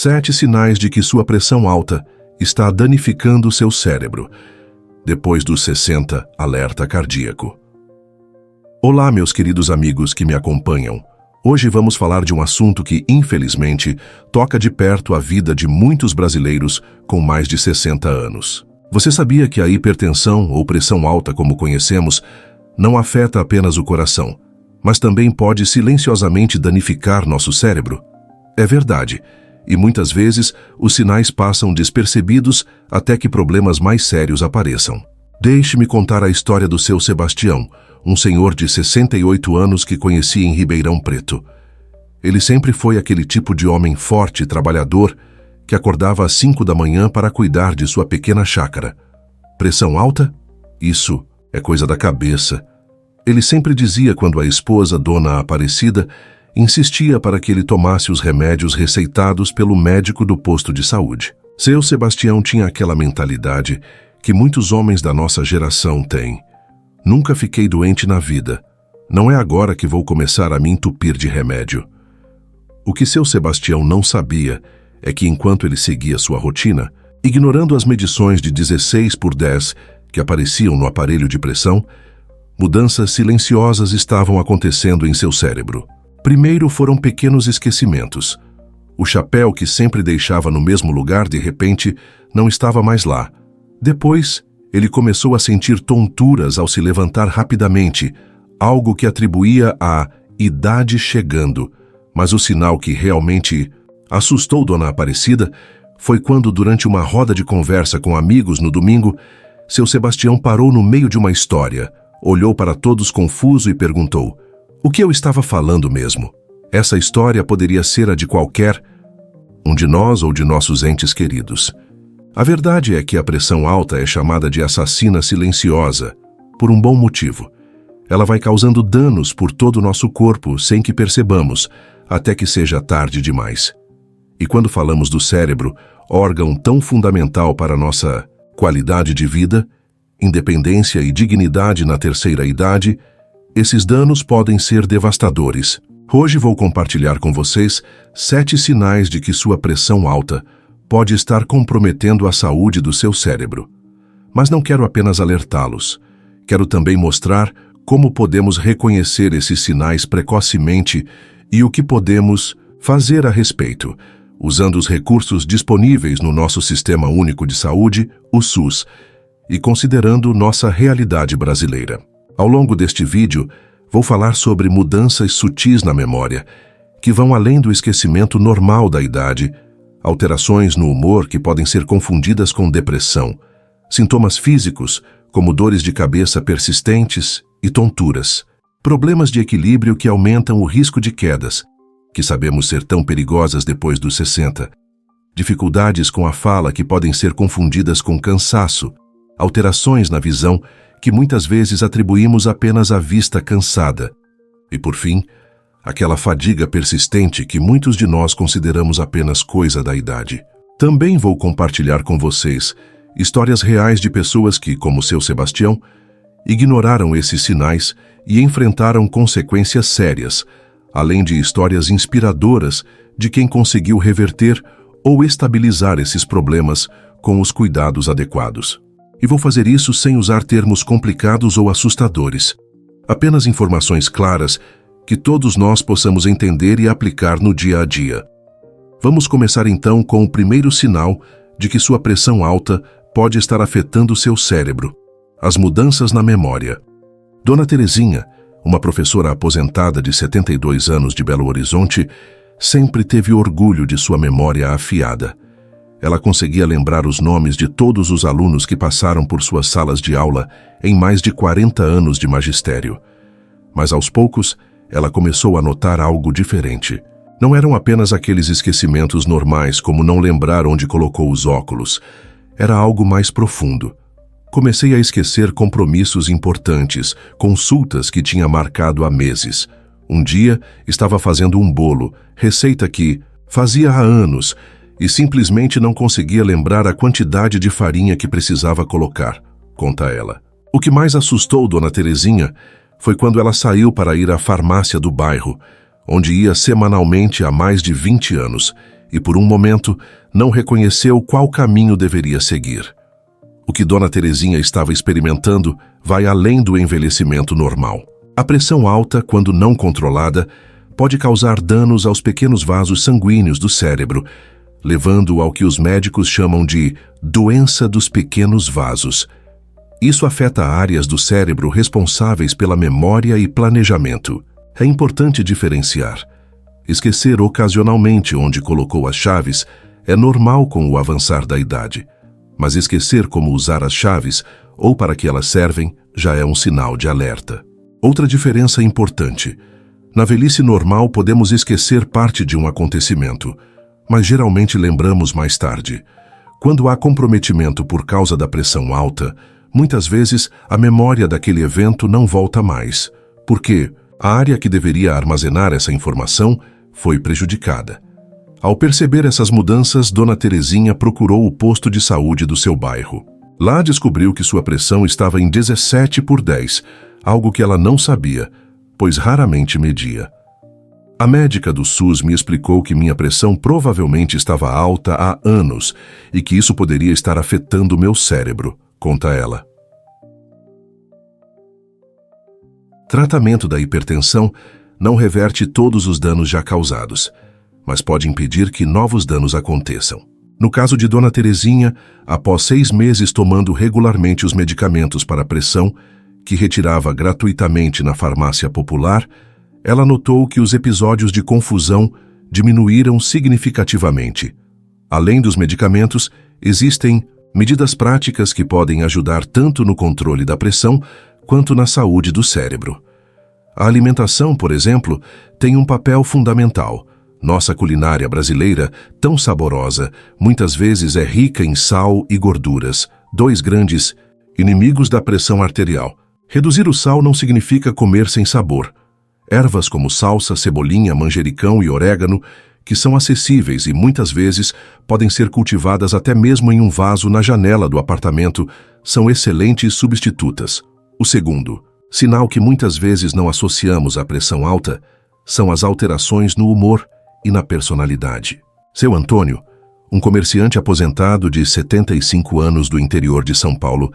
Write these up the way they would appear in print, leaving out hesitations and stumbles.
Sete sinais de que sua pressão alta está danificando seu cérebro. Depois dos 60, alerta cardíaco. Olá, meus queridos amigos que me acompanham. Hoje vamos falar de um assunto que, infelizmente, toca de perto a vida de muitos brasileiros com mais de 60 anos. Você sabia que a hipertensão ou pressão alta, como conhecemos, não afeta apenas o coração, mas também pode silenciosamente danificar nosso cérebro? É verdade. E muitas vezes os sinais passam despercebidos até que problemas mais sérios apareçam. Deixe-me contar a história do seu Sebastião, um senhor de 68 anos que conheci em Ribeirão Preto. Ele sempre foi aquele tipo de homem forte e trabalhador que acordava às 5 da manhã para cuidar de sua pequena chácara. Pressão alta? Isso é coisa da cabeça. Ele sempre dizia quando a esposa, Dona Aparecida, insistia para que ele tomasse os remédios receitados pelo médico do posto de saúde. Seu Sebastião tinha aquela mentalidade que muitos homens da nossa geração têm. Nunca fiquei doente na vida. Não é agora que vou começar a me entupir de remédio. O que seu Sebastião não sabia é que enquanto ele seguia sua rotina, ignorando as medições de 16/10 que apareciam no aparelho de pressão, mudanças silenciosas estavam acontecendo em seu cérebro. Primeiro foram pequenos esquecimentos. O chapéu que sempre deixava no mesmo lugar, de repente, não estava mais lá. Depois, ele começou a sentir tonturas ao se levantar rapidamente, algo que atribuía à idade chegando. Mas o sinal que realmente assustou Dona Aparecida foi quando, durante uma roda de conversa com amigos no domingo, seu Sebastião parou no meio de uma história, olhou para todos confuso e perguntou: o que eu estava falando mesmo? Essa história poderia ser a de qualquer um de nós ou de nossos entes queridos. A verdade é que a pressão alta é chamada de assassina silenciosa, por um bom motivo. Ela vai causando danos por todo o nosso corpo sem que percebamos, até que seja tarde demais. E quando falamos do cérebro, órgão tão fundamental para a nossa qualidade de vida, independência e dignidade na terceira idade, esses danos podem ser devastadores. Hoje vou compartilhar com vocês 7 sinais de que sua pressão alta pode estar comprometendo a saúde do seu cérebro. Mas não quero apenas alertá-los. Quero também mostrar como podemos reconhecer esses sinais precocemente e o que podemos fazer a respeito, usando os recursos disponíveis no nosso Sistema Único de Saúde, o SUS, e considerando nossa realidade brasileira. Ao longo deste vídeo, vou falar sobre mudanças sutis na memória, que vão além do esquecimento normal da idade, alterações no humor que podem ser confundidas com depressão, sintomas físicos, como dores de cabeça persistentes e tonturas, problemas de equilíbrio que aumentam o risco de quedas, que sabemos ser tão perigosas depois dos 60, dificuldades com a fala que podem ser confundidas com cansaço, alterações na visão que muitas vezes atribuímos apenas à vista cansada. E, por fim, aquela fadiga persistente que muitos de nós consideramos apenas coisa da idade. Também vou compartilhar com vocês histórias reais de pessoas que, como seu Sebastião, ignoraram esses sinais e enfrentaram consequências sérias, além de histórias inspiradoras de quem conseguiu reverter ou estabilizar esses problemas com os cuidados adequados. E vou fazer isso sem usar termos complicados ou assustadores. Apenas informações claras que todos nós possamos entender e aplicar no dia a dia. Vamos começar então com o primeiro sinal de que sua pressão alta pode estar afetando seu cérebro: as mudanças na memória. Dona Terezinha, uma professora aposentada de 72 anos de Belo Horizonte, sempre teve orgulho de sua memória afiada. Ela conseguia lembrar os nomes de todos os alunos que passaram por suas salas de aula em mais de 40 anos de magistério. Mas aos poucos, ela começou a notar algo diferente. Não eram apenas aqueles esquecimentos normais, como não lembrar onde colocou os óculos. Era algo mais profundo. Comecei a esquecer compromissos importantes, consultas que tinha marcado há meses. Um dia, estava fazendo um bolo, receita que fazia há anos, e simplesmente não conseguia lembrar a quantidade de farinha que precisava colocar, conta ela. O que mais assustou Dona Terezinha foi quando ela saiu para ir à farmácia do bairro, onde ia semanalmente há mais de 20 anos, e por um momento não reconheceu qual caminho deveria seguir. O que Dona Terezinha estava experimentando vai além do envelhecimento normal. A pressão alta, quando não controlada, pode causar danos aos pequenos vasos sanguíneos do cérebro, levando ao que os médicos chamam de doença dos pequenos vasos. Isso afeta áreas do cérebro responsáveis pela memória e planejamento. É importante diferenciar. Esquecer ocasionalmente onde colocou as chaves é normal com o avançar da idade, mas esquecer como usar as chaves ou para que elas servem já é um sinal de alerta. Outra diferença importante. Na velhice normal podemos esquecer parte de um acontecimento, mas geralmente lembramos mais tarde. Quando há comprometimento por causa da pressão alta, muitas vezes a memória daquele evento não volta mais, porque a área que deveria armazenar essa informação foi prejudicada. Ao perceber essas mudanças, Dona Terezinha procurou o posto de saúde do seu bairro. Lá descobriu que sua pressão estava em 17/10, algo que ela não sabia, pois raramente media. A médica do SUS me explicou que minha pressão provavelmente estava alta há anos e que isso poderia estar afetando meu cérebro, conta ela. Tratamento da hipertensão não reverte todos os danos já causados, mas pode impedir que novos danos aconteçam. No caso de Dona Terezinha, após 6 meses tomando regularmente os medicamentos para a pressão, que retirava gratuitamente na farmácia popular, ela notou que os episódios de confusão diminuíram significativamente. Além dos medicamentos, existem medidas práticas que podem ajudar tanto no controle da pressão quanto na saúde do cérebro. A alimentação, por exemplo, tem um papel fundamental. Nossa culinária brasileira, tão saborosa, muitas vezes é rica em sal e gorduras, 2 grandes inimigos da pressão arterial. Reduzir o sal não significa comer sem sabor. Ervas como salsa, cebolinha, manjericão e orégano, que são acessíveis e muitas vezes podem ser cultivadas até mesmo em um vaso na janela do apartamento, são excelentes substitutas. O segundo, sinal que muitas vezes não associamos à pressão alta, são as alterações no humor e na personalidade. Seu Antônio, um comerciante aposentado de 75 anos do interior de São Paulo,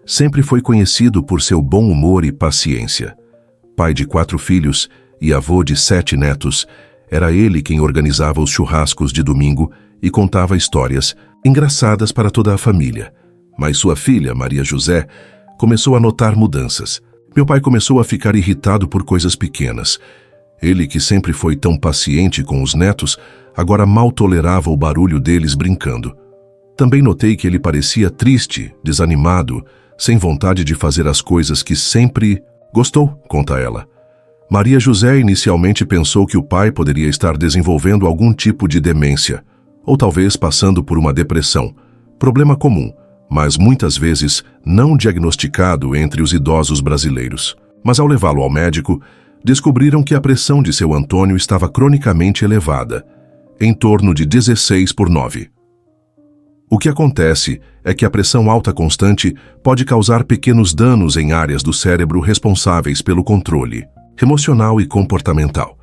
sempre foi conhecido por seu bom humor e paciência. Pai de 4 filhos e avô de 7 netos, era ele quem organizava os churrascos de domingo e contava histórias engraçadas para toda a família. Mas sua filha, Maria José, começou a notar mudanças. Meu pai começou a ficar irritado por coisas pequenas. Ele, que sempre foi tão paciente com os netos, agora mal tolerava o barulho deles brincando. Também notei que ele parecia triste, desanimado, sem vontade de fazer as coisas que sempre gostou, conta ela. Maria José inicialmente pensou que o pai poderia estar desenvolvendo algum tipo de demência, ou talvez passando por uma depressão, problema comum, mas muitas vezes não diagnosticado entre os idosos brasileiros. Mas ao levá-lo ao médico, descobriram que a pressão de seu Antônio estava cronicamente elevada, em torno de 16/9. O que acontece é que a pressão alta constante pode causar pequenos danos em áreas do cérebro responsáveis pelo controle emocional e comportamental.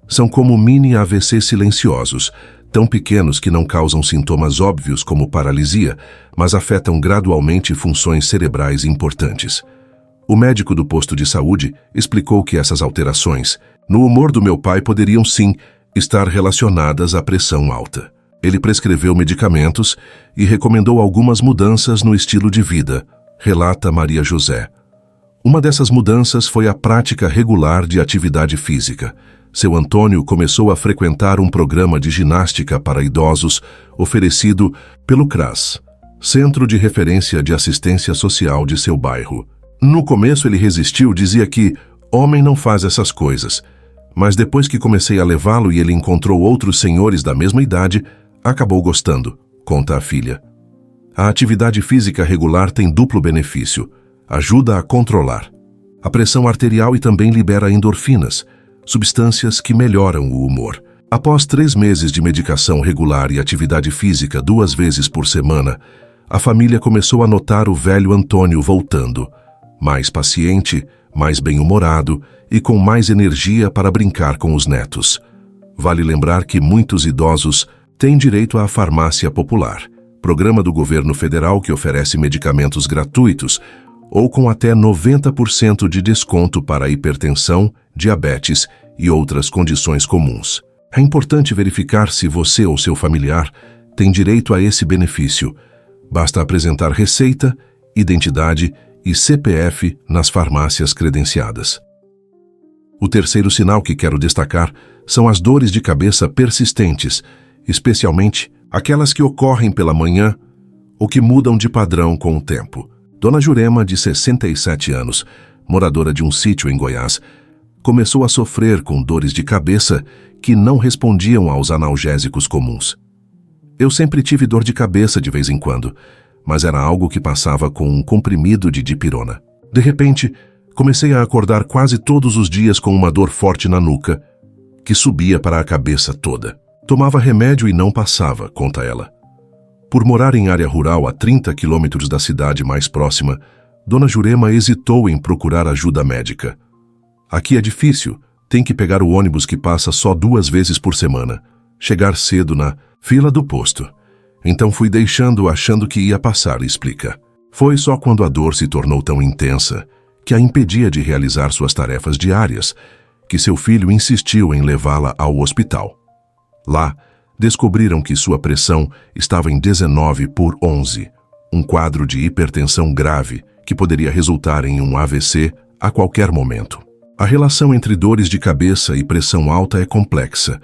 São como mini AVC silenciosos, tão pequenos que não causam sintomas óbvios como paralisia, mas afetam gradualmente funções cerebrais importantes. O médico do posto de saúde explicou que essas alterações no humor do meu pai poderiam sim estar relacionadas à pressão alta. Ele prescreveu medicamentos e recomendou algumas mudanças no estilo de vida, relata Maria José. Uma dessas mudanças foi a prática regular de atividade física. Seu Antônio começou a frequentar um programa de ginástica para idosos oferecido pelo CRAS, Centro de Referência de Assistência Social de seu bairro. No começo ele resistiu, dizia que homem não faz essas coisas, mas depois que comecei a levá-lo e ele encontrou outros senhores da mesma idade, acabou gostando, conta a filha. A atividade física regular tem duplo benefício. Ajuda a controlar a pressão arterial e também libera endorfinas, substâncias que melhoram o humor. Após 3 meses de medicação regular e atividade física 2 vezes por semana, a família começou a notar o velho Antônio voltando, mais paciente, mais bem-humorado e com mais energia para brincar com os netos. Vale lembrar que muitos idosos têm direito à farmácia popular, programa do governo federal que oferece medicamentos gratuitos ou com até 90% de desconto para hipertensão, diabetes e outras condições comuns. É importante verificar se você ou seu familiar tem direito a esse benefício. Basta apresentar receita, identidade e CPF nas farmácias credenciadas. O terceiro sinal que quero destacar são as dores de cabeça persistentes, especialmente aquelas que ocorrem pela manhã ou que mudam de padrão com o tempo. Dona Jurema, de 67 anos, moradora de um sítio em Goiás, começou a sofrer com dores de cabeça que não respondiam aos analgésicos comuns. Eu sempre tive dor de cabeça de vez em quando, mas era algo que passava com um comprimido de dipirona. De repente, comecei a acordar quase todos os dias com uma dor forte na nuca, que subia para a cabeça toda. Tomava remédio e não passava, conta ela. Por morar em área rural a 30 quilômetros da cidade mais próxima, Dona Jurema hesitou em procurar ajuda médica. Aqui é difícil, tem que pegar o ônibus que passa só 2 vezes por semana, chegar cedo na fila do posto. Então fui deixando achando que ia passar, explica. Foi só quando a dor se tornou tão intensa que a impedia de realizar suas tarefas diárias, que seu filho insistiu em levá-la ao hospital. Lá, descobriram que sua pressão estava em 19/11, um quadro de hipertensão grave que poderia resultar em um AVC a qualquer momento. A relação entre dores de cabeça e pressão alta é complexa.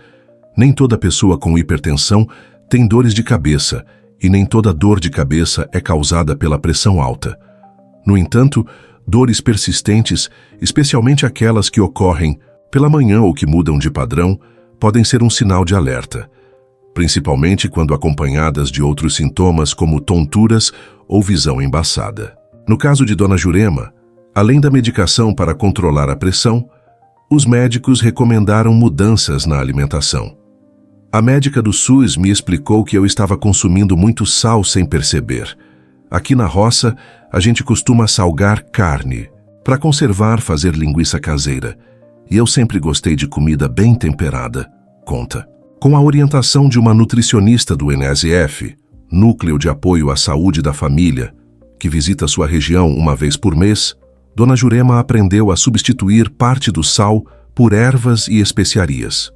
Nem toda pessoa com hipertensão tem dores de cabeça e nem toda dor de cabeça é causada pela pressão alta. No entanto, dores persistentes, especialmente aquelas que ocorrem pela manhã ou que mudam de padrão, podem ser um sinal de alerta, principalmente quando acompanhadas de outros sintomas como tonturas ou visão embaçada. No caso de Dona Jurema, além da medicação para controlar a pressão, os médicos recomendaram mudanças na alimentação. A médica do SUS me explicou que eu estava consumindo muito sal sem perceber. Aqui na roça, a gente costuma salgar carne, para conservar, fazer linguiça caseira. E eu sempre gostei de comida bem temperada, conta. Com a orientação de uma nutricionista do NSF, Núcleo de Apoio à Saúde da Família, que visita sua região uma vez por mês, Dona Jurema aprendeu a substituir parte do sal por ervas e especiarias.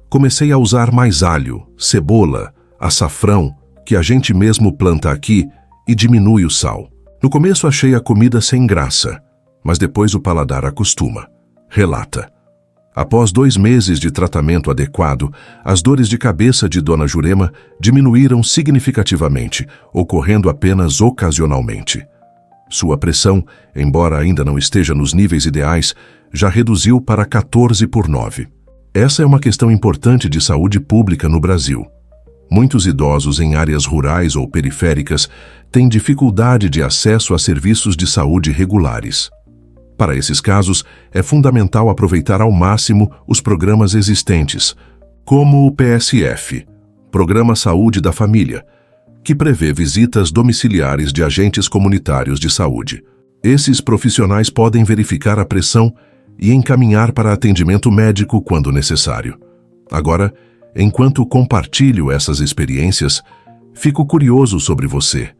Comecei a usar mais alho, cebola, açafrão, que a gente mesmo planta aqui, e diminui o sal. No começo achei a comida sem graça, mas depois o paladar acostuma, relata. Após 2 meses de tratamento adequado, as dores de cabeça de Dona Jurema diminuíram significativamente, ocorrendo apenas ocasionalmente. Sua pressão, embora ainda não esteja nos níveis ideais, já reduziu para 14/9. Essa é uma questão importante de saúde pública no Brasil. Muitos idosos em áreas rurais ou periféricas têm dificuldade de acesso a serviços de saúde regulares. Para esses casos, é fundamental aproveitar ao máximo os programas existentes, como o PSF, Programa Saúde da Família, que prevê visitas domiciliares de agentes comunitários de saúde. Esses profissionais podem verificar a pressão e encaminhar para atendimento médico quando necessário. Agora, enquanto compartilho essas experiências, fico curioso sobre você.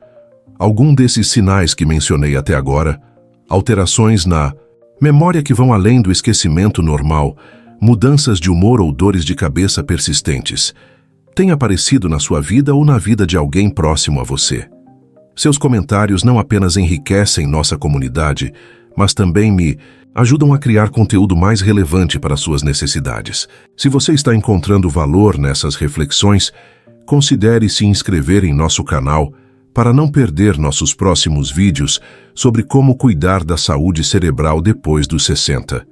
Algum desses sinais que mencionei até agora, alterações na memória que vão além do esquecimento normal, mudanças de humor ou dores de cabeça persistentes, tem aparecido na sua vida ou na vida de alguém próximo a você? Seus comentários não apenas enriquecem nossa comunidade, mas também me ajudam a criar conteúdo mais relevante para suas necessidades. Se você está encontrando valor nessas reflexões, considere se inscrever em nosso canal para não perder nossos próximos vídeos sobre como cuidar da saúde cerebral depois dos 60.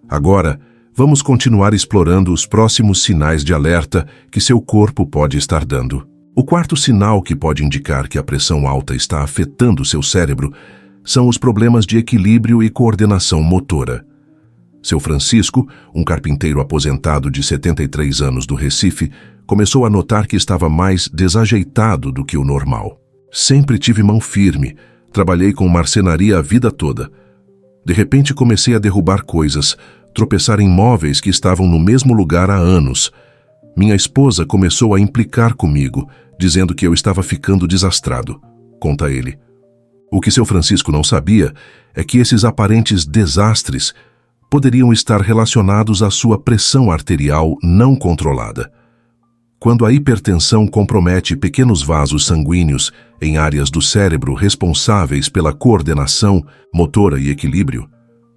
Agora, vamos continuar explorando os próximos sinais de alerta que seu corpo pode estar dando. O quarto sinal que pode indicar que a pressão alta está afetando seu cérebro são os problemas de equilíbrio e coordenação motora. Seu Francisco, um carpinteiro aposentado de 73 anos do Recife, começou a notar que estava mais desajeitado do que o normal. Sempre tive mão firme, trabalhei com marcenaria a vida toda. De repente comecei a derrubar coisas, tropeçar em móveis que estavam no mesmo lugar há anos. Minha esposa começou a implicar comigo, dizendo que eu estava ficando desastrado, conta ele. O que seu Francisco não sabia é que esses aparentes desastres poderiam estar relacionados à sua pressão arterial não controlada. Quando a hipertensão compromete pequenos vasos sanguíneos em áreas do cérebro responsáveis pela coordenação motora e equilíbrio,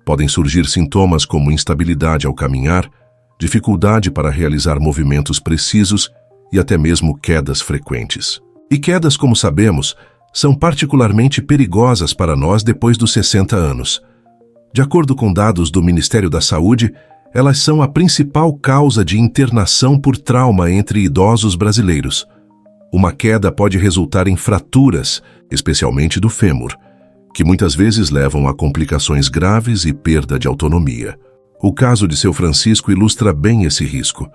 podem surgir sintomas como instabilidade ao caminhar, dificuldade para realizar movimentos precisos e até mesmo quedas frequentes. E quedas, como sabemos, são particularmente perigosas para nós depois dos 60 anos. De acordo com dados do Ministério da Saúde, elas são a principal causa de internação por trauma entre idosos brasileiros. Uma queda pode resultar em fraturas, especialmente do fêmur, que muitas vezes levam a complicações graves e perda de autonomia. O caso de seu Francisco ilustra bem esse risco.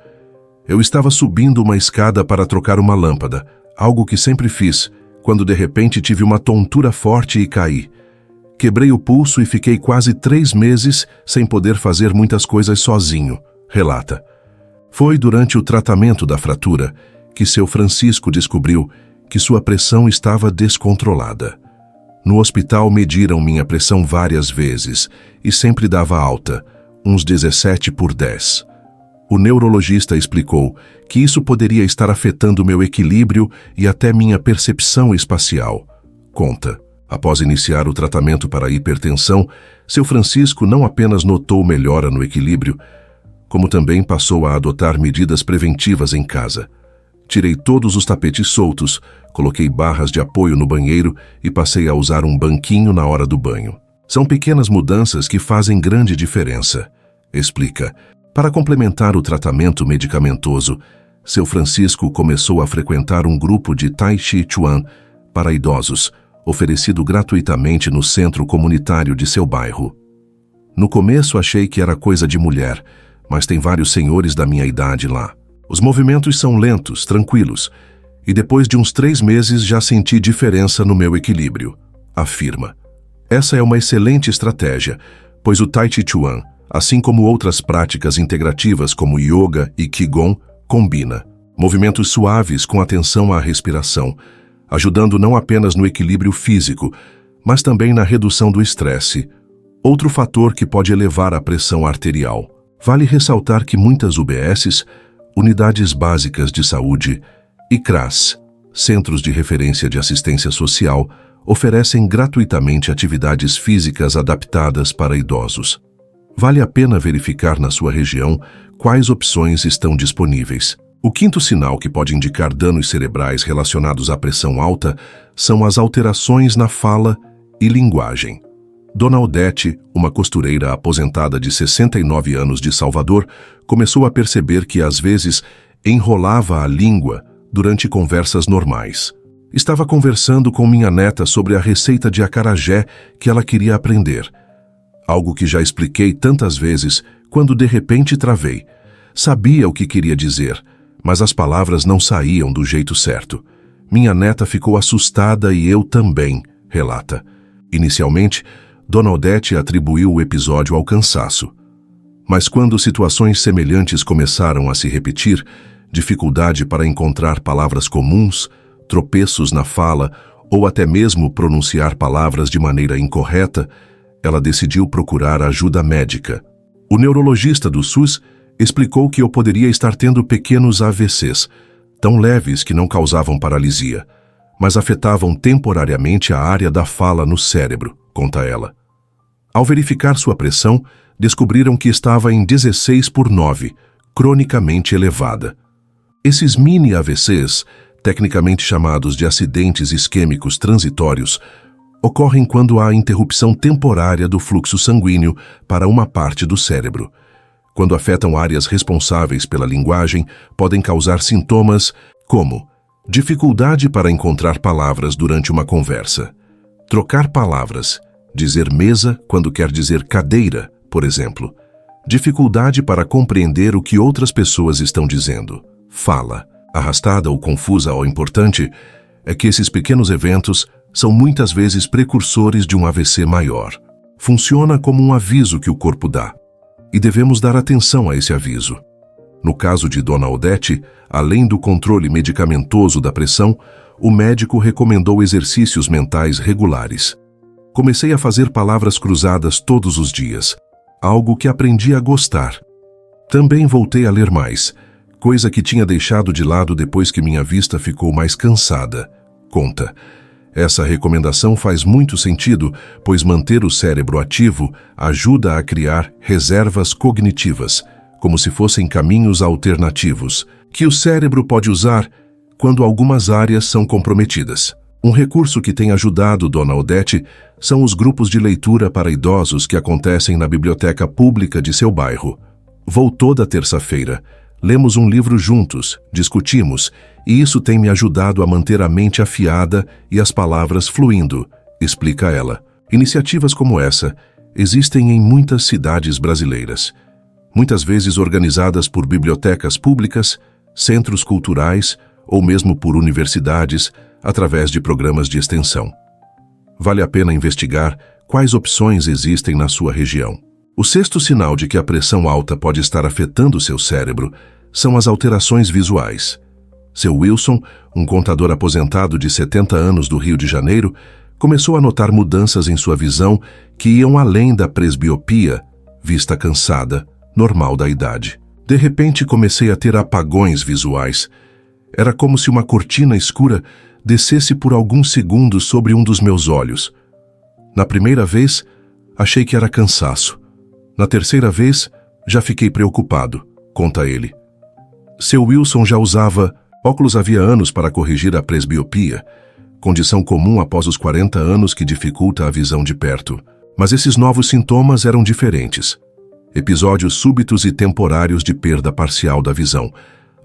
Eu estava subindo uma escada para trocar uma lâmpada, algo que sempre fiz, quando de repente tive uma tontura forte e caí. Quebrei o pulso e fiquei quase 3 meses sem poder fazer muitas coisas sozinho, relata. Foi durante o tratamento da fratura que seu Francisco descobriu que sua pressão estava descontrolada. No hospital mediram minha pressão várias vezes e sempre dava alta, uns 17/10. O neurologista explicou que isso poderia estar afetando meu equilíbrio e até minha percepção espacial, conta. Após iniciar o tratamento para a hipertensão, seu Francisco não apenas notou melhora no equilíbrio, como também passou a adotar medidas preventivas em casa. Tirei todos os tapetes soltos, coloquei barras de apoio no banheiro e passei a usar um banquinho na hora do banho. São pequenas mudanças que fazem grande diferença, explica. Para complementar o tratamento medicamentoso, seu Francisco começou a frequentar um grupo de Tai Chi Chuan para idosos, oferecido gratuitamente no centro comunitário de seu bairro. No começo achei que era coisa de mulher, mas tem vários senhores da minha idade lá. Os movimentos são lentos, tranquilos, e depois de uns 3 meses já senti diferença no meu equilíbrio, afirma. Essa é uma excelente estratégia, pois o Tai Chi Chuan, assim como outras práticas integrativas como yoga e qigong, combina movimentos suaves com atenção à respiração, ajudando não apenas no equilíbrio físico, mas também na redução do estresse, outro fator que pode elevar a pressão arterial. Vale ressaltar que muitas UBSs, Unidades Básicas de Saúde, e CRAS, Centros de Referência de Assistência Social, oferecem gratuitamente atividades físicas adaptadas para idosos. Vale a pena verificar na sua região quais opções estão disponíveis. O quinto sinal que pode indicar danos cerebrais relacionados à pressão alta são as alterações na fala e linguagem. Dona Odete, uma costureira aposentada de 69 anos de Salvador, começou a perceber que às vezes enrolava a língua durante conversas normais. Estava conversando com minha neta sobre a receita de acarajé que ela queria aprender. Algo que já expliquei tantas vezes quando de repente travei. Sabia o que queria dizer, mas as palavras não saíam do jeito certo. Minha neta ficou assustada e eu também, relata. Inicialmente, Dona Odete atribuiu o episódio ao cansaço. Mas quando situações semelhantes começaram a se repetir, dificuldade para encontrar palavras comuns, tropeços na fala ou até mesmo pronunciar palavras de maneira incorreta, ela decidiu procurar ajuda médica. O neurologista do SUS explicou que eu poderia estar tendo pequenos AVCs, tão leves que não causavam paralisia, mas afetavam temporariamente a área da fala no cérebro, conta ela. Ao verificar sua pressão, descobriram que estava em 16/9, cronicamente elevada. Esses mini AVCs, tecnicamente chamados de acidentes isquêmicos transitórios, ocorrem quando há interrupção temporária do fluxo sanguíneo para uma parte do cérebro. Quando afetam áreas responsáveis pela linguagem, podem causar sintomas como dificuldade para encontrar palavras durante uma conversa, trocar palavras, dizer mesa quando quer dizer cadeira, por exemplo, dificuldade para compreender o que outras pessoas estão dizendo, fala, arrastada ou confusa. O importante é que esses pequenos eventos são muitas vezes precursores de um AVC maior. funciona como um aviso que o corpo dá, e devemos dar atenção a esse aviso. No caso de Dona Odete, além do controle medicamentoso da pressão, o médico recomendou exercícios mentais regulares. Comecei a fazer palavras cruzadas todos os dias, algo que aprendi a gostar. Também voltei a ler mais, coisa que tinha deixado de lado depois que minha vista ficou mais cansada. Conta. Essa recomendação faz muito sentido, pois manter o cérebro ativo ajuda a criar reservas cognitivas, como se fossem caminhos alternativos, que o cérebro pode usar quando algumas áreas são comprometidas. Um recurso que tem ajudado Dona Odete são os grupos de leitura para idosos que acontecem na biblioteca pública de seu bairro. Vou toda terça-feira. Lemos um livro juntos, discutimos, e isso tem me ajudado a manter a mente afiada e as palavras fluindo, explica ela. Iniciativas como essa existem em muitas cidades brasileiras, muitas vezes organizadas por bibliotecas públicas, centros culturais ou mesmo por universidades, através de programas de extensão. Vale a pena investigar quais opções existem na sua região. O sexto sinal de que a pressão alta pode estar afetando seu cérebro são as alterações visuais. Seu Wilson, um contador aposentado de 70 anos do Rio de Janeiro, começou a notar mudanças em sua visão que iam além da presbiopia, vista cansada, normal da idade. De repente comecei a ter apagões visuais. Era como se uma cortina escura descesse por alguns segundos sobre um dos meus olhos. Na primeira vez, achei que era cansaço. Na terceira vez, já fiquei preocupado, conta ele. Seu Wilson já usava óculos havia anos para corrigir a presbiopia, condição comum após os 40 anos que dificulta a visão de perto. Mas esses novos sintomas eram diferentes. Episódios súbitos e temporários de perda parcial da visão,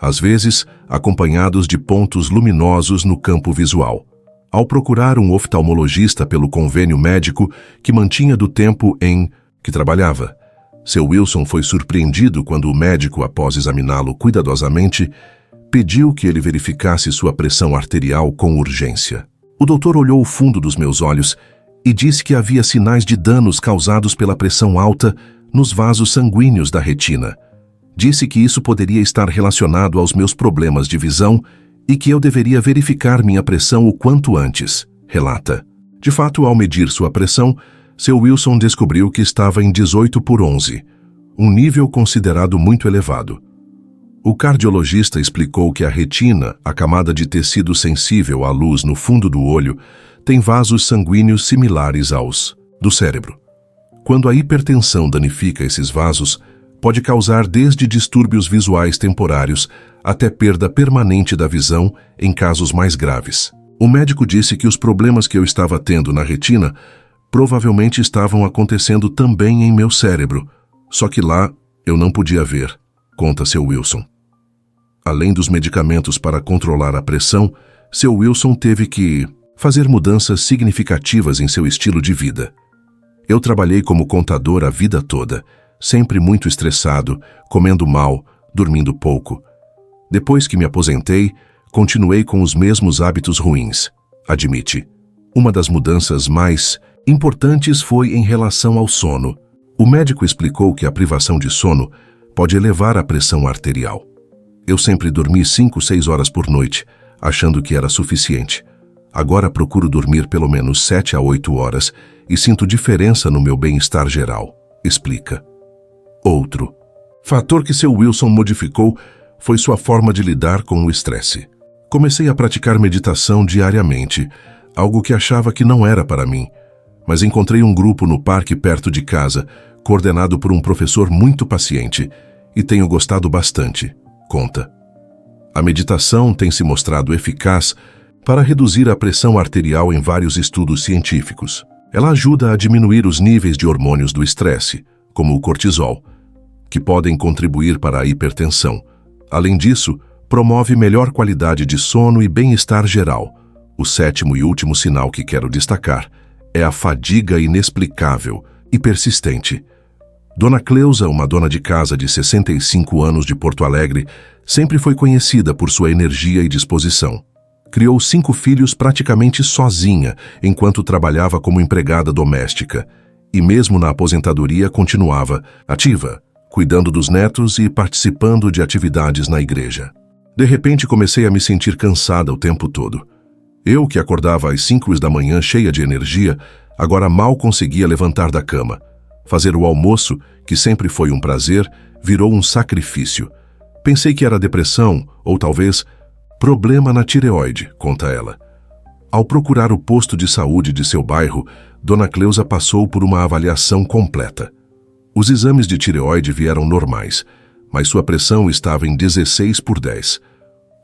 às vezes acompanhados de pontos luminosos no campo visual. Ao procurar um oftalmologista pelo convênio médico que mantinha do tempo em que trabalhava, seu Wilson foi surpreendido quando o médico, após examiná-lo cuidadosamente, pediu que ele verificasse sua pressão arterial com urgência. O doutor olhou o fundo dos meus olhos e disse que havia sinais de danos causados pela pressão alta nos vasos sanguíneos da retina. Disse que isso poderia estar relacionado aos meus problemas de visão e que eu deveria verificar minha pressão o quanto antes, relata. De fato, ao medir sua pressão, seu Wilson descobriu que estava em 18/11, um nível considerado muito elevado. O cardiologista explicou que a retina, a camada de tecido sensível à luz no fundo do olho, tem vasos sanguíneos similares aos do cérebro. Quando a hipertensão danifica esses vasos, pode causar desde distúrbios visuais temporários até perda permanente da visão em casos mais graves. O médico disse que os problemas que eu estava tendo na retina provavelmente estavam acontecendo também em meu cérebro, só que lá eu não podia ver, conta seu Wilson. Além dos medicamentos para controlar a pressão, seu Wilson teve que fazer mudanças significativas em seu estilo de vida. Eu trabalhei como contador a vida toda, sempre muito estressado, comendo mal, dormindo pouco. Depois que me aposentei, continuei com os mesmos hábitos ruins, admite. Uma das mudanças mais importantes foi em relação ao sono. O médico explicou que a privação de sono pode elevar a pressão arterial. Eu sempre dormi 5-6 horas por noite, achando que era suficiente. Agora procuro dormir pelo menos 7 a 8 horas e sinto diferença no meu bem-estar geral, explica. Outro fator que seu Wilson modificou foi sua forma de lidar com o estresse. Comecei a praticar meditação diariamente, algo que achava que não era para mim, mas encontrei um grupo no parque perto de casa, coordenado por um professor muito paciente, e tenho gostado bastante, conta. A meditação tem se mostrado eficaz para reduzir a pressão arterial em vários estudos científicos. Ela ajuda a diminuir os níveis de hormônios do estresse, como o cortisol, que podem contribuir para a hipertensão. Além disso, promove melhor qualidade de sono e bem-estar geral. O sétimo e último sinal que quero destacar é a fadiga inexplicável e persistente. Dona Cleusa, uma dona de casa de 65 anos de Porto Alegre, sempre foi conhecida por sua energia e disposição. Criou 5 filhos praticamente sozinha, enquanto trabalhava como empregada doméstica, e mesmo na aposentadoria continuava ativa, cuidando dos netos e participando de atividades na igreja. De repente comecei a me sentir cansada o tempo todo. Eu, que acordava às 5 da manhã cheia de energia, agora mal conseguia levantar da cama. Fazer o almoço, que sempre foi um prazer, virou um sacrifício. Pensei que era depressão ou talvez problema na tireoide, conta ela. Ao procurar o posto de saúde de seu bairro, Dona Cleusa passou por uma avaliação completa. Os exames de tireoide vieram normais, mas sua pressão estava em 16/10.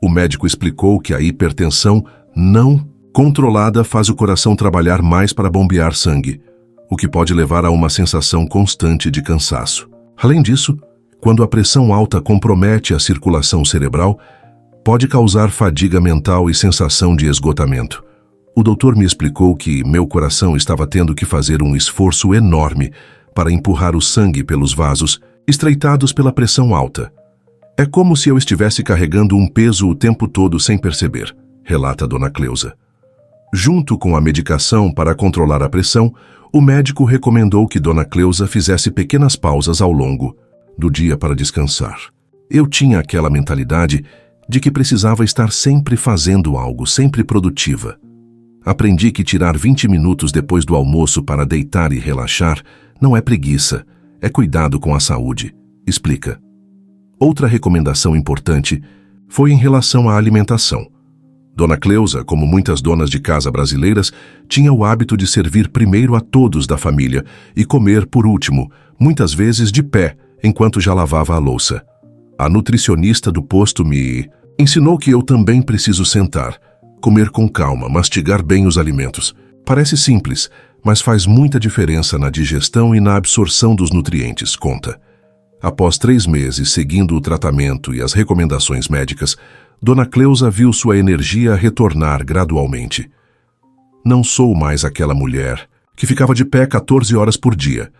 O médico explicou que a hipertensão não controlada faz o coração trabalhar mais para bombear sangue, o que pode levar a uma sensação constante de cansaço. Além disso, quando a pressão alta compromete a circulação cerebral, pode causar fadiga mental e sensação de esgotamento. O doutor me explicou que meu coração estava tendo que fazer um esforço enorme para empurrar o sangue pelos vasos, estreitados pela pressão alta. É como se eu estivesse carregando um peso o tempo todo sem perceber, relata Dona Cleusa. Junto com a medicação para controlar a pressão, o médico recomendou que Dona Cleusa fizesse pequenas pausas ao longo do dia para descansar. Eu tinha aquela mentalidade de que precisava estar sempre fazendo algo, sempre produtiva. Aprendi que tirar 20 minutos depois do almoço para deitar e relaxar não é preguiça, é cuidado com a saúde, explica. Outra recomendação importante foi em relação à alimentação. Dona Cleusa, como muitas donas de casa brasileiras, tinha o hábito de servir primeiro a todos da família e comer por último, muitas vezes de pé, enquanto já lavava a louça. A nutricionista do posto me ensinou que eu também preciso sentar, comer com calma, mastigar bem os alimentos. Parece simples, mas faz muita diferença na digestão e na absorção dos nutrientes, conta. Após 3 meses seguindo o tratamento e as recomendações médicas, Dona Cleusa viu sua energia retornar gradualmente. Não sou mais aquela mulher que ficava de pé 14 horas por dia,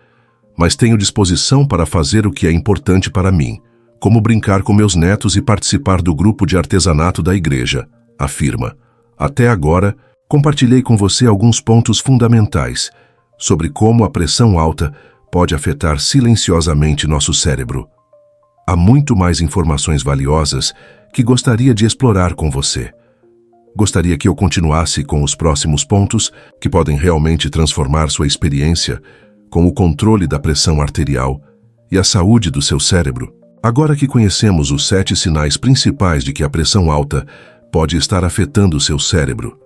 mas tenho disposição para fazer o que é importante para mim, como brincar com meus netos e participar do grupo de artesanato da igreja, afirma. Até agora, compartilhei com você alguns pontos fundamentais sobre como a pressão alta pode afetar silenciosamente nosso cérebro. Há muito mais informações valiosas que gostaria de explorar com você. Gostaria que eu continuasse com os próximos pontos que podem realmente transformar sua experiência com o controle da pressão arterial e a saúde do seu cérebro. Agora que conhecemos os 7 sinais principais de que a pressão alta pode estar afetando o seu cérebro,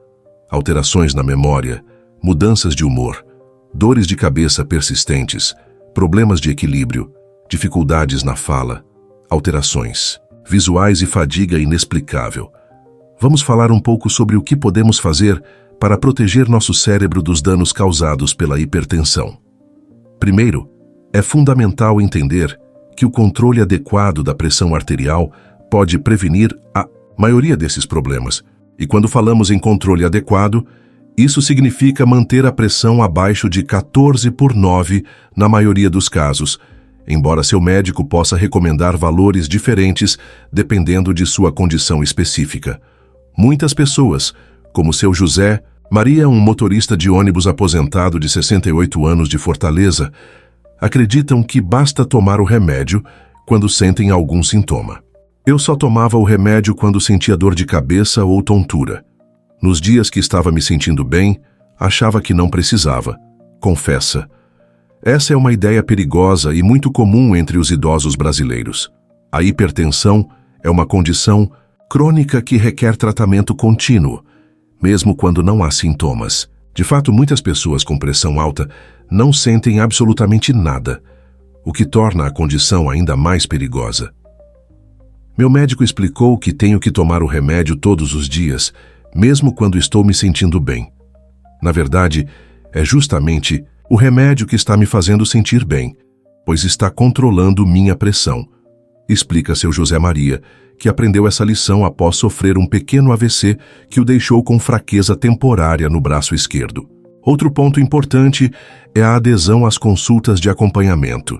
alterações na memória, mudanças de humor, dores de cabeça persistentes, problemas de equilíbrio, dificuldades na fala, alterações visuais e fadiga inexplicável. Vamos falar um pouco sobre o que podemos fazer para proteger nosso cérebro dos danos causados pela hipertensão. Primeiro, é fundamental entender que o controle adequado da pressão arterial pode prevenir a maioria desses problemas. E quando falamos em controle adequado, isso significa manter a pressão abaixo de 14/9 na maioria dos casos, embora seu médico possa recomendar valores diferentes dependendo de sua condição específica. Muitas pessoas, como seu José Maria, um motorista de ônibus aposentado de 68 anos de Fortaleza, acreditam que basta tomar o remédio quando sentem algum sintoma. Eu só tomava o remédio quando sentia dor de cabeça ou tontura. Nos dias que estava me sentindo bem, achava que não precisava, confessa. Essa é uma ideia perigosa e muito comum entre os idosos brasileiros. A hipertensão é uma condição crônica que requer tratamento contínuo, mesmo quando não há sintomas. De fato, muitas pessoas com pressão alta não sentem absolutamente nada, o que torna a condição ainda mais perigosa. Meu médico explicou que tenho que tomar o remédio todos os dias, mesmo quando estou me sentindo bem. Na verdade, é justamente o remédio que está me fazendo sentir bem, pois está controlando minha pressão, explica seu José Maria, que aprendeu essa lição após sofrer um pequeno AVC que o deixou com fraqueza temporária no braço esquerdo. Outro ponto importante é a adesão às consultas de acompanhamento.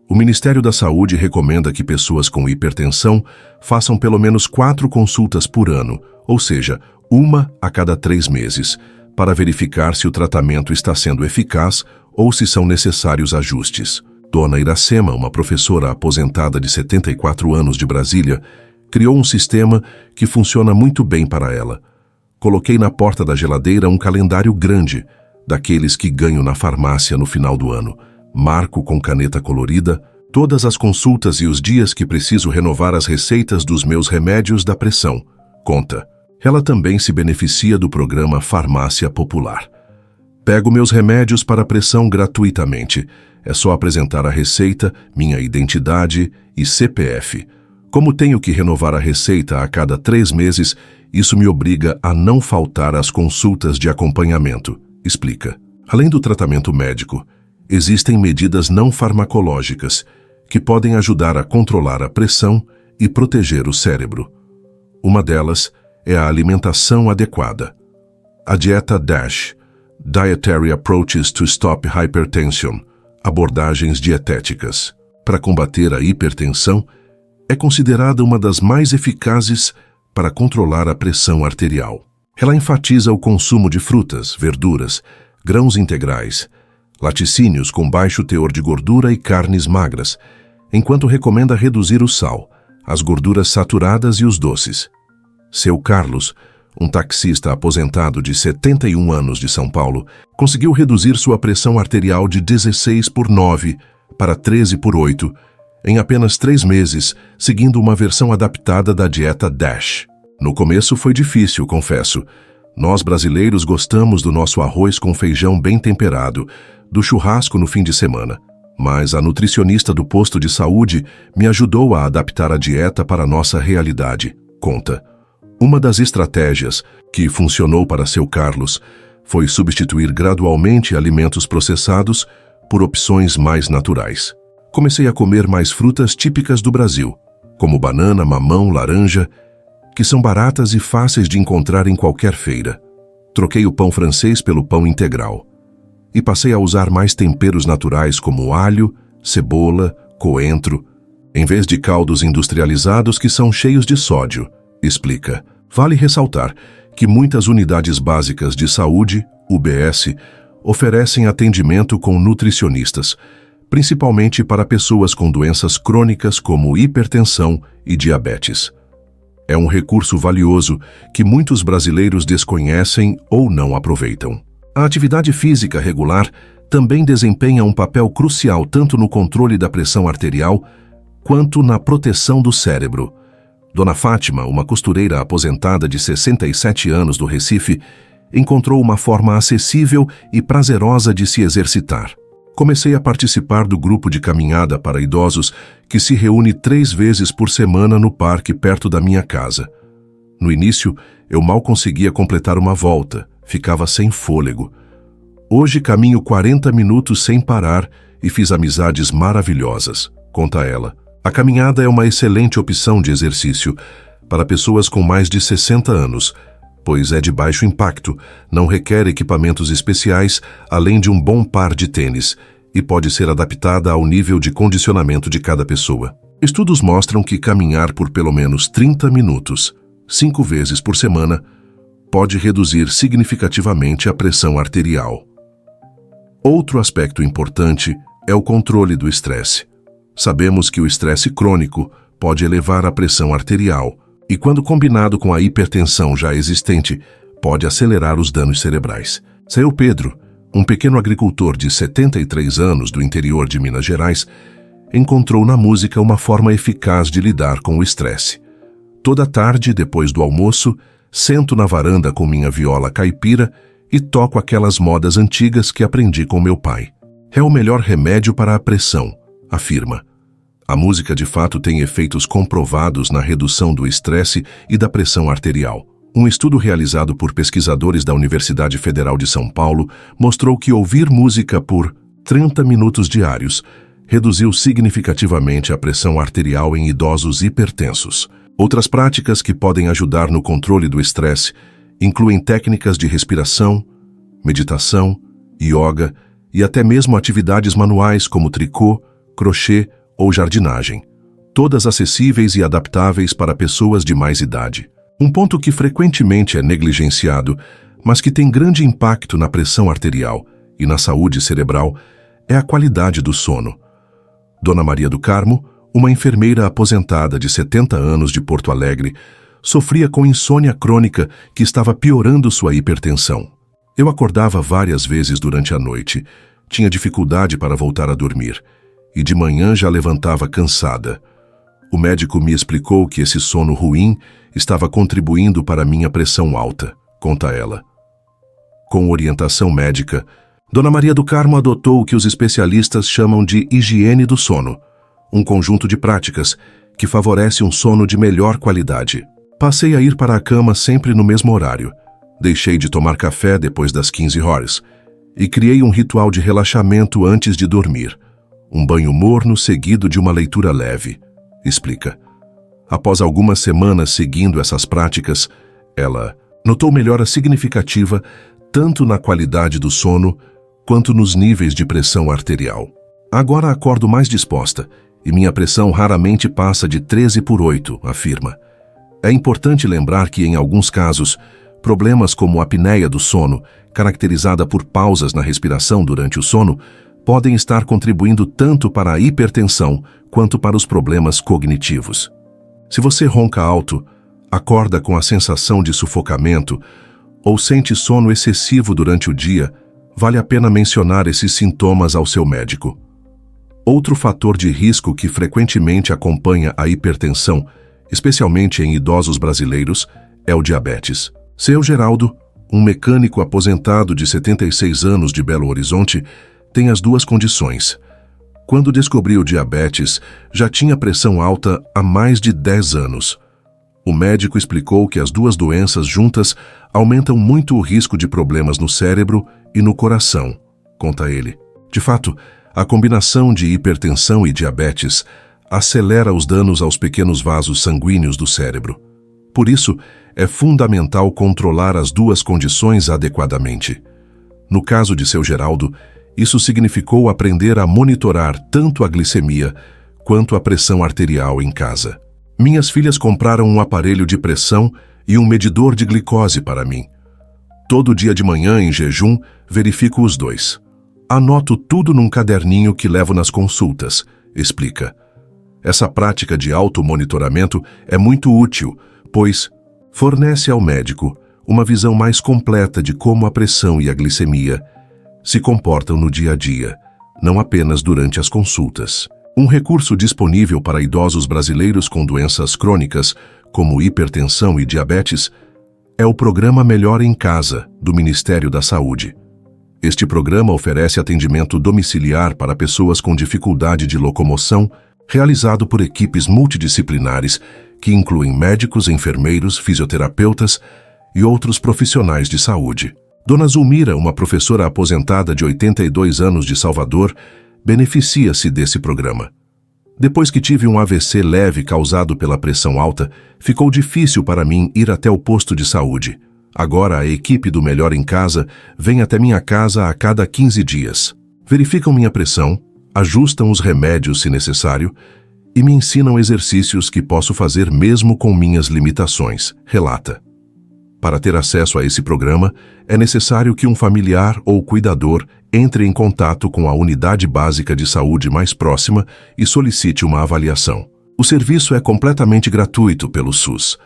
O Ministério da Saúde recomenda que pessoas com hipertensão façam pelo menos 4 consultas por ano, ou seja, 1 a cada 3 meses, para verificar se o tratamento está sendo eficaz ou se são necessários ajustes. Dona Iracema, uma professora aposentada de 74 anos de Brasília, criou um sistema que funciona muito bem para ela. Coloquei na porta da geladeira um calendário grande, daqueles que ganho na farmácia no final do ano. Marco com caneta colorida todas as consultas e os dias que preciso renovar as receitas dos meus remédios da pressão. Conta. Ela também se beneficia do programa Farmácia Popular. Pego meus remédios para a pressão gratuitamente. É só apresentar a receita, minha identidade e CPF. Como tenho que renovar a receita a cada 3 meses, isso me obriga a não faltar às consultas de acompanhamento, explica. Além do tratamento médico, existem medidas não farmacológicas que podem ajudar a controlar a pressão e proteger o cérebro. Uma delas é a alimentação adequada. A dieta DASH, Dietary Approaches to Stop Hypertension, abordagens dietéticas para combater a hipertensão, é considerada uma das mais eficazes para controlar a pressão arterial. Ela enfatiza o consumo de frutas, verduras, grãos integrais, laticínios com baixo teor de gordura e carnes magras, enquanto recomenda reduzir o sal, as gorduras saturadas e os doces. Seu Carlos, um taxista aposentado de 71 anos de São Paulo, conseguiu reduzir sua pressão arterial de 16/9 para 13/8 em apenas 3 meses, seguindo uma versão adaptada da dieta DASH. No começo foi difícil, confesso. Nós brasileiros gostamos do nosso arroz com feijão bem temperado, do churrasco no fim de semana. Mas a nutricionista do posto de saúde me ajudou a adaptar a dieta para a nossa realidade, conta. Uma das estratégias que funcionou para seu Carlos foi substituir gradualmente alimentos processados por opções mais naturais. Comecei a comer mais frutas típicas do Brasil, como banana, mamão, laranja, que são baratas e fáceis de encontrar em qualquer feira. Troquei o pão francês pelo pão integral. E passei a usar mais temperos naturais como alho, cebola, coentro, em vez de caldos industrializados que são cheios de sódio, explica. Vale ressaltar que muitas unidades básicas de saúde, UBS, oferecem atendimento com nutricionistas, principalmente para pessoas com doenças crônicas como hipertensão e diabetes. É um recurso valioso que muitos brasileiros desconhecem ou não aproveitam. A atividade física regular também desempenha um papel crucial tanto no controle da pressão arterial quanto na proteção do cérebro. Dona Fátima, uma costureira aposentada de 67 anos do Recife, encontrou uma forma acessível e prazerosa de se exercitar. Comecei a participar do grupo de caminhada para idosos que se reúne 3 vezes por semana no parque perto da minha casa. No início, eu mal conseguia completar uma volta, ficava sem fôlego. Hoje caminho 40 minutos sem parar e fiz amizades maravilhosas, conta ela. A caminhada é uma excelente opção de exercício para pessoas com mais de 60 anos, pois é de baixo impacto, não requer equipamentos especiais, além de um bom par de tênis, e pode ser adaptada ao nível de condicionamento de cada pessoa. Estudos mostram que caminhar por pelo menos 30 minutos, 5 vezes por semana, pode reduzir significativamente a pressão arterial. Outro aspecto importante é o controle do estresse. Sabemos que o estresse crônico pode elevar a pressão arterial e, quando combinado com a hipertensão já existente, pode acelerar os danos cerebrais. Seu Pedro, um pequeno agricultor de 73 anos do interior de Minas Gerais, encontrou na música uma forma eficaz de lidar com o estresse. Toda tarde, depois do almoço, sento na varanda com minha viola caipira e toco aquelas modas antigas que aprendi com meu pai. É o melhor remédio para a pressão, afirma. A música de fato tem efeitos comprovados na redução do estresse e da pressão arterial. Um estudo realizado por pesquisadores da Universidade Federal de São Paulo mostrou que ouvir música por 30 minutos diários reduziu significativamente a pressão arterial em idosos hipertensos. Outras práticas que podem ajudar no controle do estresse incluem técnicas de respiração, meditação, yoga e até mesmo atividades manuais como tricô, crochê ou jardinagem, todas acessíveis e adaptáveis para pessoas de mais idade. Um ponto que frequentemente é negligenciado, mas que tem grande impacto na pressão arterial, e na saúde cerebral é a qualidade do sono. Dona Maria do Carmo, uma enfermeira aposentada de 70 anos de Porto Alegre, sofria com insônia crônica que estava piorando sua hipertensão. Eu acordava várias vezes durante a noite, tinha dificuldade para voltar a dormir e de manhã já levantava cansada. O médico me explicou que esse sono ruim estava contribuindo para minha pressão alta, conta ela. Com orientação médica, Dona Maria do Carmo adotou o que os especialistas chamam de higiene do sono, um conjunto de práticas que favorece um sono de melhor qualidade. Passei a ir para a cama sempre no mesmo horário, deixei de tomar café depois das 15 horas e criei um ritual de relaxamento antes de dormir, um banho morno seguido de uma leitura leve, explica. Após algumas semanas seguindo essas práticas, ela notou melhora significativa tanto na qualidade do sono quanto nos níveis de pressão arterial. Agora acordo mais disposta e minha pressão raramente passa de 13/8, afirma. É importante lembrar que, em alguns casos, problemas como a apneia do sono, caracterizada por pausas na respiração durante o sono, podem estar contribuindo tanto para a hipertensão quanto para os problemas cognitivos. Se você ronca alto, acorda com a sensação de sufocamento ou sente sono excessivo durante o dia, vale a pena mencionar esses sintomas ao seu médico. Outro fator de risco que frequentemente acompanha a hipertensão, especialmente em idosos brasileiros, é o diabetes. Seu Geraldo, um mecânico aposentado de 76 anos de Belo Horizonte, tem as duas condições. Quando descobriu diabetes, já tinha pressão alta há mais de 10 anos. O médico explicou que as duas doenças juntas aumentam muito o risco de problemas no cérebro e no coração, conta ele. De fato, a combinação de hipertensão e diabetes acelera os danos aos pequenos vasos sanguíneos do cérebro. Por isso, é fundamental controlar as duas condições adequadamente. No caso de seu Geraldo, isso significou aprender a monitorar tanto a glicemia quanto a pressão arterial em casa. Minhas filhas compraram um aparelho de pressão e um medidor de glicose para mim. Todo dia de manhã, em jejum, verifico os dois. Anoto tudo num caderninho que levo nas consultas, explica. Essa prática de automonitoramento é muito útil, pois fornece ao médico uma visão mais completa de como a pressão e a glicemia se comportam no dia a dia, não apenas durante as consultas. Um recurso disponível para idosos brasileiros com doenças crônicas, como hipertensão e diabetes, é o Programa Melhor em Casa, do Ministério da Saúde. Este programa oferece atendimento domiciliar para pessoas com dificuldade de locomoção, realizado por equipes multidisciplinares que incluem médicos, enfermeiros, fisioterapeutas e outros profissionais de saúde. Dona Zulmira, uma professora aposentada de 82 anos de Salvador, beneficia-se desse programa. Depois que tive um AVC leve causado pela pressão alta, ficou difícil para mim ir até o posto de saúde. Agora a equipe do Melhor em Casa vem até minha casa a cada 15 dias. Verificam minha pressão, ajustam os remédios se necessário e me ensinam exercícios que posso fazer mesmo com minhas limitações, relata. Para ter acesso a esse programa, é necessário que um familiar ou cuidador entre em contato com a unidade básica de saúde mais próxima e solicite uma avaliação. O serviço é completamente gratuito pelo SUS.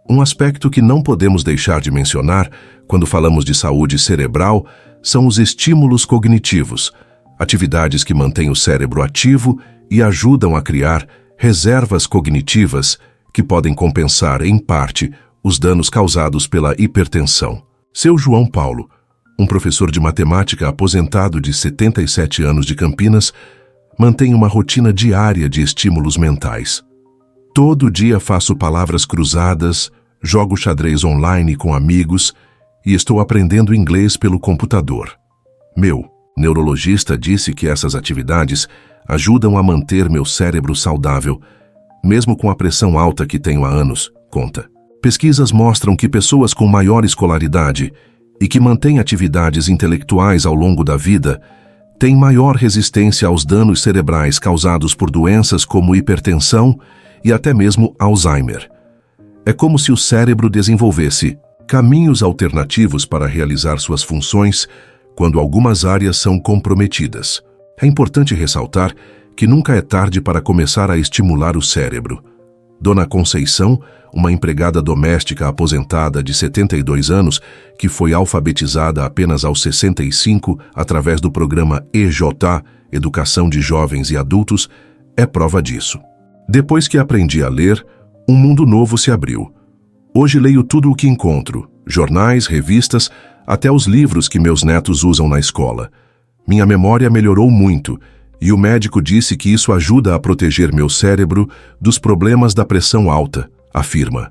Um aspecto que não podemos deixar de mencionar quando falamos de saúde cerebral são os estímulos cognitivos, atividades que mantêm o cérebro ativo e ajudam a criar reservas cognitivas que podem compensar, em parte, os danos causados pela hipertensão. Seu João Paulo, um professor de matemática aposentado de 77 anos de Campinas, mantém uma rotina diária de estímulos mentais. Todo dia faço palavras cruzadas, jogo xadrez online com amigos e estou aprendendo inglês pelo computador. Meu neurologista disse que essas atividades ajudam a manter meu cérebro saudável, mesmo com a pressão alta que tenho há anos, conta. Pesquisas mostram que pessoas com maior escolaridade e que mantêm atividades intelectuais ao longo da vida têm maior resistência aos danos cerebrais causados por doenças como hipertensão e até mesmo Alzheimer. É como se o cérebro desenvolvesse caminhos alternativos para realizar suas funções quando algumas áreas são comprometidas. É importante ressaltar que nunca é tarde para começar a estimular o cérebro. Dona Conceição, uma empregada doméstica aposentada de 72 anos, que foi alfabetizada apenas aos 65 através do programa EJ, Educação de Jovens e Adultos, é prova disso. Depois que aprendi a ler, um mundo novo se abriu. Hoje leio tudo o que encontro, jornais, revistas, até os livros que meus netos usam na escola. Minha memória melhorou muito, e o médico disse que isso ajuda a proteger meu cérebro dos problemas da pressão alta, afirma.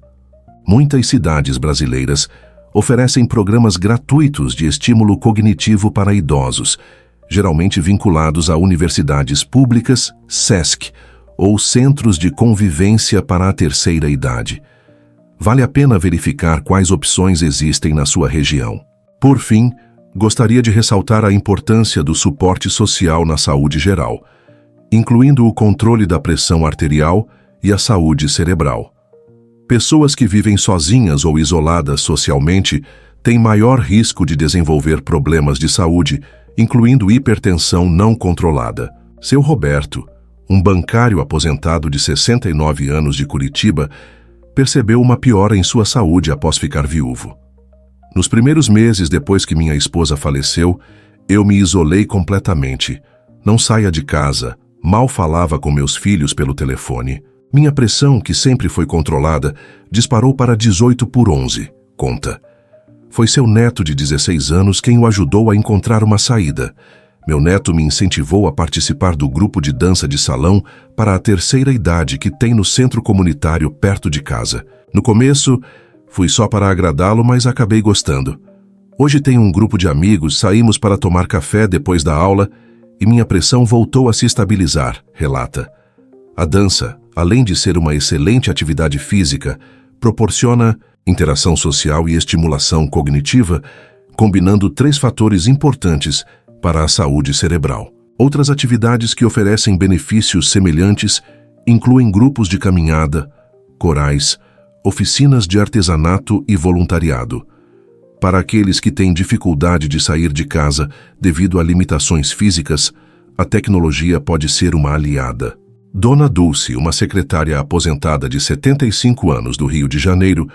Muitas cidades brasileiras oferecem programas gratuitos de estímulo cognitivo para idosos, geralmente vinculados a universidades públicas, SESC, ou Centros de Convivência para a Terceira Idade. Vale a pena verificar quais opções existem na sua região. Por fim, gostaria de ressaltar a importância do suporte social na saúde geral, incluindo o controle da pressão arterial e a saúde cerebral. Pessoas que vivem sozinhas ou isoladas socialmente têm maior risco de desenvolver problemas de saúde, incluindo hipertensão não controlada. Seu Roberto, um bancário aposentado de 69 anos de Curitiba, percebeu uma piora em sua saúde após ficar viúvo. Nos primeiros meses depois que minha esposa faleceu, eu me isolei completamente. Não saía de casa, mal falava com meus filhos pelo telefone. Minha pressão, que sempre foi controlada, disparou para 18/11, conta. Foi seu neto de 16 anos quem o ajudou a encontrar uma saída. Meu neto me incentivou a participar do grupo de dança de salão para a terceira idade que tem no centro comunitário perto de casa. No começo, fui só para agradá-lo, mas acabei gostando. Hoje tenho um grupo de amigos, saímos para tomar café depois da aula e minha pressão voltou a se estabilizar, relata. A dança, além de ser uma excelente atividade física, proporciona interação social e estimulação cognitiva, combinando 3 fatores importantes para a saúde cerebral. Outras atividades que oferecem benefícios semelhantes incluem grupos de caminhada, corais, oficinas de artesanato e voluntariado. Para aqueles que têm dificuldade de sair de casa devido a limitações físicas, a tecnologia pode ser uma aliada. Dona Dulce, uma secretária aposentada de 75 anos do Rio de Janeiro,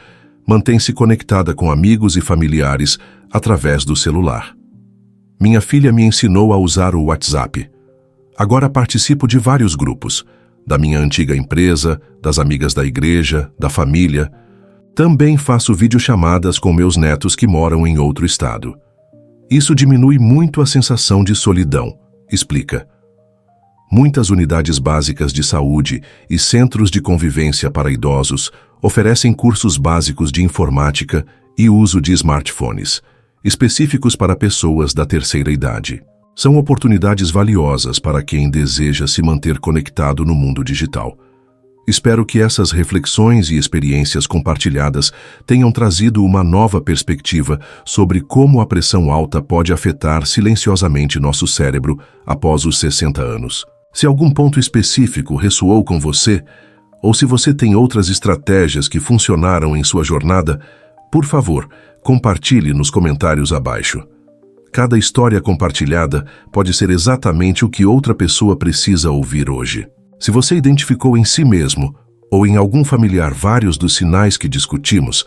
mantém-se conectada com amigos e familiares através do celular. Minha filha me ensinou a usar o WhatsApp. Agora participo de vários grupos, da minha antiga empresa, das amigas da igreja, da família. Também faço videochamadas com meus netos que moram em outro estado. Isso diminui muito a sensação de solidão, explica. Muitas unidades básicas de saúde e centros de convivência para idosos oferecem cursos básicos de informática e uso de smartphones, específicos para pessoas da terceira idade. São oportunidades valiosas para quem deseja se manter conectado no mundo digital. Espero que essas reflexões e experiências compartilhadas tenham trazido uma nova perspectiva sobre como a pressão alta pode afetar silenciosamente nosso cérebro após os 60 anos. Se algum ponto específico ressoou com você, ou se você tem outras estratégias que funcionaram em sua jornada, por favor, compartilhe nos comentários abaixo. Cada história compartilhada pode ser exatamente o que outra pessoa precisa ouvir hoje. Se você identificou em si mesmo ou em algum familiar vários dos sinais que discutimos,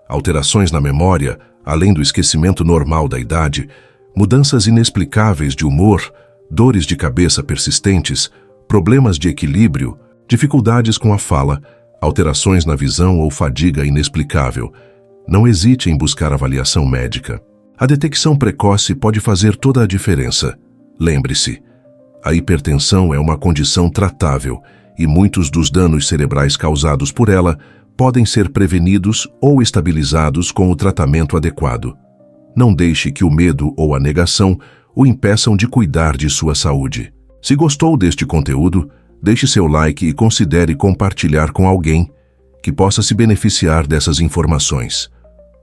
alterações na memória, além do esquecimento normal da idade, mudanças inexplicáveis de humor, dores de cabeça persistentes, problemas de equilíbrio, dificuldades com a fala, alterações na visão ou fadiga inexplicável, não hesite em buscar avaliação médica. A detecção precoce pode fazer toda a diferença. Lembre-se, a hipertensão é uma condição tratável e muitos dos danos cerebrais causados por ela podem ser prevenidos ou estabilizados com o tratamento adequado. Não deixe que o medo ou a negação o impeçam de cuidar de sua saúde. Se gostou deste conteúdo, deixe seu like e considere compartilhar com alguém que possa se beneficiar dessas informações.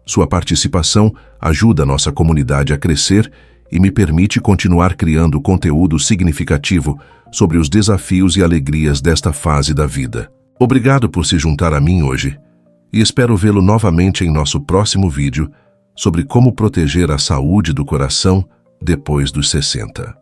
Sua participação ajuda a nossa comunidade a crescer e me permite continuar criando conteúdo significativo sobre os desafios e alegrias desta fase da vida. Obrigado por se juntar a mim hoje e espero vê-lo novamente em nosso próximo vídeo sobre como proteger a saúde do coração, depois dos 60.